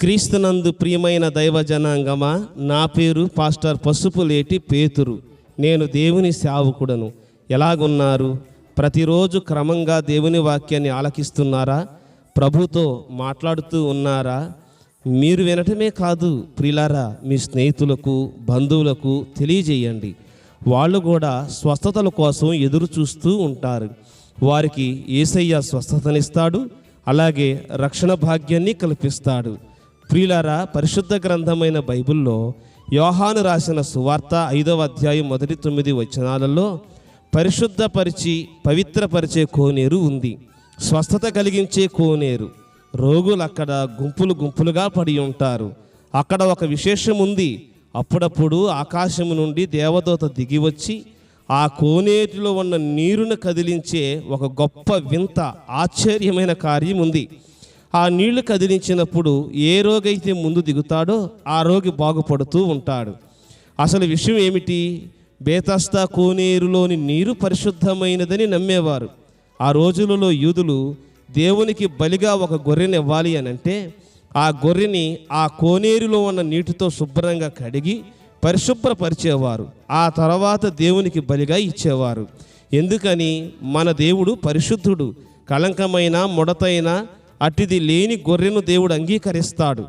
క్రీస్తునందు ప్రియమైన దైవ జనాంగమా, నా పేరు పాస్టర్ పసుపులేటి పేతురు. నేను దేవుని సేవకుడను. ఎలాగున్నారు? ప్రతిరోజు క్రమంగా దేవుని వాక్యాన్ని ఆలకిస్తున్నారా? ప్రభుతో మాట్లాడుతూ ఉన్నారా? మీరు వినటమే కాదు ప్రియులారా, మీ స్నేహితులకు, బంధువులకు తెలియజేయండి. వాళ్ళు కూడా స్వస్థతల కోసం ఎదురు చూస్తూ ఉంటారు. వారికి యేసయ్య స్వస్థతనిస్తాడు, అలాగే రక్షణ భాగ్యాన్ని కల్పిస్తాడు. ప్రియులారా, పరిశుద్ధ గ్రంథమైన బైబిల్లో యోహాను రాసిన సువార్త 5వ అధ్యాయం మొదటి 9 వచనాలలో పరిశుద్ధపరిచి పవిత్రపరిచే కోనేరు ఉంది. స్వస్థత కలిగించే కోనేరు. రోగులు అక్కడ గుంపులు గుంపులుగా పడి ఉంటారు. అక్కడ ఒక విశేషం ఉంది. అప్పుడప్పుడు ఆకాశము నుండి దేవదూత దిగివచ్చి ఆ కోనేటిలో ఉన్న నీరును కదిలించే ఒక గొప్ప వింత ఆశ్చర్యమైన కార్యం ఉంది. ఆ నీళ్లు కదిలించినప్పుడు ఏ రోగైతే ముందు దిగుతాడో ఆ రోగి బాగుపడుతూ ఉంటాడు. అసలు విషయం ఏమిటి? బేతస్తా కోనేరులోని నీరు పరిశుద్ధమైనదని నమ్మేవారు. ఆ రోజులలో యూదులు దేవునికి బలిగా ఒక గొర్రెని ఇవ్వాలి అని అంటే ఆ గొర్రెని ఆ కోనేరులో ఉన్న నీటితో శుభ్రంగా కడిగి పరిశుభ్రపరిచేవారు. ఆ తర్వాత దేవునికి బలిగా ఇచ్చేవారు. ఎందుకని? మన దేవుడు పరిశుద్ధుడు. కళంకమైన ముడతైన అట్టిది లేని గొర్రెను దేవుడు అంగీకరిస్తాడు.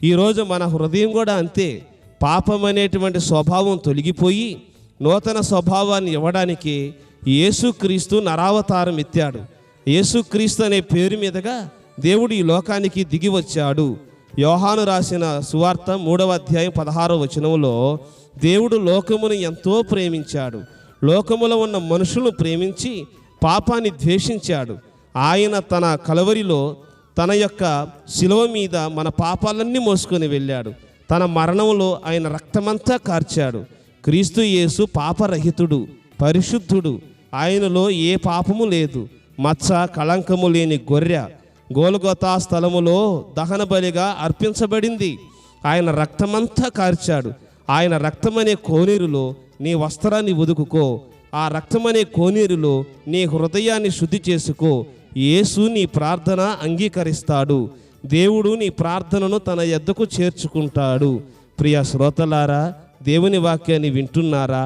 ఈరోజు మన హృదయం కూడా అంతే. పాపం అనేటువంటి స్వభావం తొలగిపోయి నూతన స్వభావాన్ని ఇవ్వడానికి యేసుక్రీస్తు నరావతారం ఎత్తాడు. యేసుక్రీస్తు అనే పేరు మీదుగా దేవుడు ఈ లోకానికి దిగి వచ్చాడు. యోహాను రాసిన సువార్త 3వ అధ్యాయం 16వ వచనంలో దేవుడు లోకమును ఎంతో ప్రేమించాడు. లోకములో ఉన్న మనుషులను ప్రేమించి పాపాన్ని ద్వేషించాడు. ఆయన తన కలవరిలో తన యొక్క శిలువ మీద మన పాపాలన్నీ మోసుకొని వెళ్ళాడు. తన మరణంలో ఆయన రక్తమంతా కార్చాడు. క్రీస్తు యేసు పాపరహితుడు, పరిశుద్ధుడు. ఆయనలో ఏ పాపము లేదు. మచ్చ కళంకము లేని గొర్రె గోల్గొతా స్థలములో దహన బలిగా అర్పించబడింది. ఆయన రక్తమంతా కార్చాడు. ఆయన రక్తమనే కోనేరులో నీ వస్త్రాన్ని ఉదుకుకో. ఆ రక్తమనే కోనేరులో నీ హృదయాన్ని శుద్ధి చేసుకో. యేసు నీ ప్రార్థన అంగీకరిస్తాడు. దేవుడు నీ ప్రార్థనను తన యొద్దకు చేర్చుకుంటాడు. ప్రియ శ్రోతలారా, దేవుని వాక్యాన్ని వింటున్నారా?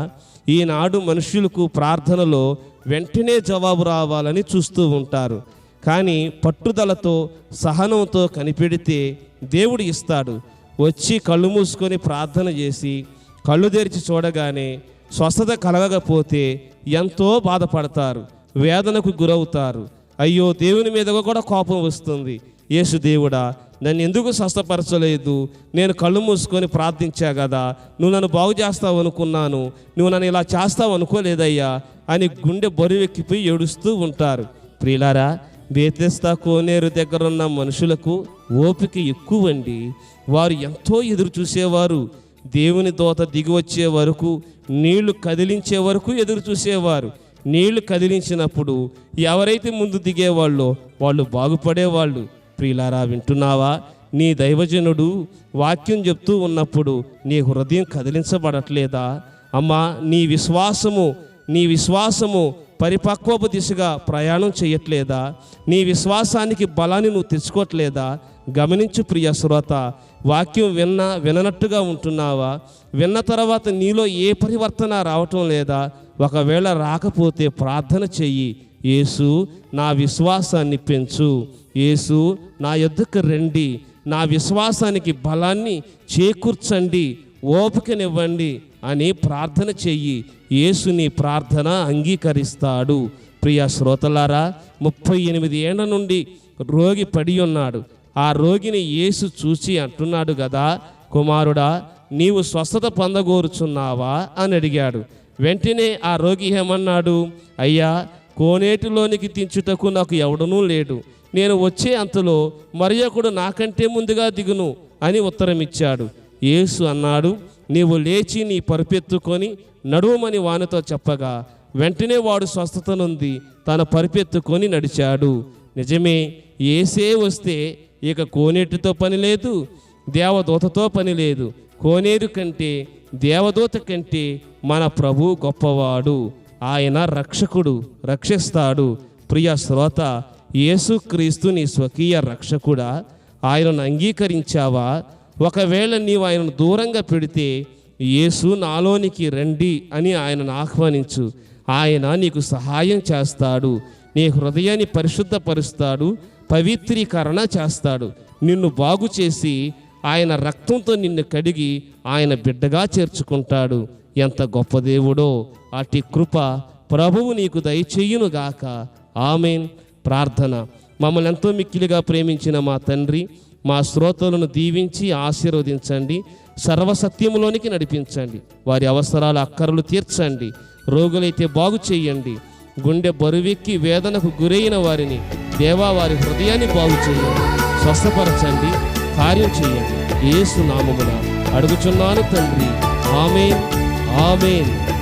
ఈనాడు మనుషులకు ప్రార్థనలో వెంటనే జవాబు రావాలని చూస్తూ ఉంటారు. కానీ పట్టుదలతో సహనంతో కనిపెడితే దేవుడు ఇస్తాడు. వచ్చి కళ్ళు మూసుకొని ప్రార్థన చేసి కళ్ళు తెరిచి చూడగానే స్వస్థత కలగకపోతే ఎంతో బాధపడతారు, వేదనకు గురవుతారు. అయ్యో, దేవుని మీద కూడా కోపం వస్తుంది. యేసు దేవుడా, నన్ను ఎందుకు స్వస్థపరచలేదు? నేను కళ్ళు మూసుకొని ప్రార్థించా కదా, నువ్వు నన్ను బాగు చేస్తావు అనుకున్నాను, నువ్వు నన్ను ఇలా చేస్తావు అనుకోలేదయ్యా అని గుండె బరువెక్కిపోయి ఏడుస్తూ ఉంటారు. ప్రియులారా, బేతెస్తా కోనేరు దగ్గర ఉన్న మనుషులకు ఓపిక ఎక్కువండి. వారు ఎంతో ఎదురు చూసేవారు. దేవుని దూత దిగి వచ్చే వరకు, నీళ్లు కదిలించే వరకు ఎదురు చూసేవారు. నీళ్లు కదిలించినప్పుడు ఎవరైతే ముందు దిగేవాళ్ళో వాళ్ళు బాగుపడేవాళ్ళు. ప్రియులారా, వింటున్నావా? నీ దైవజనుడు వాక్యం చెప్తూ ఉన్నప్పుడు నీ హృదయం కదిలించబడట్లేదా? అమ్మా, నీ విశ్వాసము పరిపక్వపు దిశగా ప్రయాణం చేయట్లేదా? నీ విశ్వాసానికి బలాన్ని నువ్వు తెచ్చుకోవట్లేదా? గమనించు ప్రియ శ్రోత, వాక్యం విననట్టుగా ఉంటున్నావా? విన్న తర్వాత నీలో ఏ పరివర్తన రావటం లేదా? ఒకవేళ రాకపోతే ప్రార్థన చెయ్యి. యేసు, నా విశ్వాసాన్ని పెంచు. యేసు, నా యొద్దకు రండి. నా విశ్వాసానికి బలాన్ని చేకూర్చండి, ఓపికనివ్వండి అని ప్రార్థన చెయ్యి. యేసు నీ ప్రార్థన అంగీకరిస్తాడు. ప్రియ శ్రోతలారా, 38 ఏళ్ల నుండి రోగి పడి ఉన్నాడు. ఆ రోగిని యేసు చూసి అంటున్నాడు కదా, కుమారుడా, నీవు స్వస్థత పొందగోరుచున్నావా అని అడిగాడు. వెంటనే ఆ రోగి ఏమన్నాడు? అయ్యా, కోనేటిలోనికి దించుటకు నాకు ఎవడనూ లేడు. నేను వచ్చే అంతలో మరియొకడు నాకంటే ముందుగా దిగును అని ఉత్తరం ఇచ్చాడు. యేసు అన్నాడు, నీవు లేచి నీ పరుపెత్తుకొని నడువమని వానితో చెప్పగా వెంటనే వాడు స్వస్థత నొంది తన పరుపెత్తుకొని నడిచాడు. నిజమే, యేసే వస్తే ఇక కోనేటితో పని లేదు, దేవదూతతో పని లేదు. కోనేరు కంటే, దేవదూత కంటే మన ప్రభు గొప్పవాడు. ఆయన రక్షకుడు, రక్షిస్తాడు. ప్రియ శ్రోత, యేసుక్రీస్తు నీ స్వకీయ రక్షకుడా? ఆయనను అంగీకరించావా? ఒకవేళ నీవు ఆయనను దూరంగా పెడితే యేసు నాలోనికి రండి అని ఆయనను ఆహ్వానించు. ఆయన నీకు సహాయం చేస్తాడు, నీ హృదయాన్ని పరిశుద్ధపరుస్తాడు, పవిత్రీకరణ చేస్తాడు, నిన్ను బాగు చేసి ఆయన రక్తంతో నిన్ను కడిగి ఆయన బిడ్డగా చేర్చుకుంటాడు. ఎంత గొప్ప దేవుడో! అట్టి కృప ప్రభువు నీకు దయచేయునుగాక. ఆమేన్. ప్రార్థన. మమ్మల్ని ఎంతో మిక్కిలిగా ప్రేమించిన మా తండ్రి, మా శ్రోతలను దీవించి ఆశీర్వదించండి, సర్వసత్యములోనికి నడిపించండి, వారి అవసరాలు అక్కరలు తీర్చండి, రోగులైతే బాగు చేయండి, గుండె బరువెక్కి వేదనకు గురైన వారిని దేవా వారి హృదయాన్ని బాగు చేయండి, స్వస్థపరచండి, కార్యం చేయండి. యేసు నామమున అడుగుచున్నాను తండ్రి. ఆమేన్, ఆమేన్.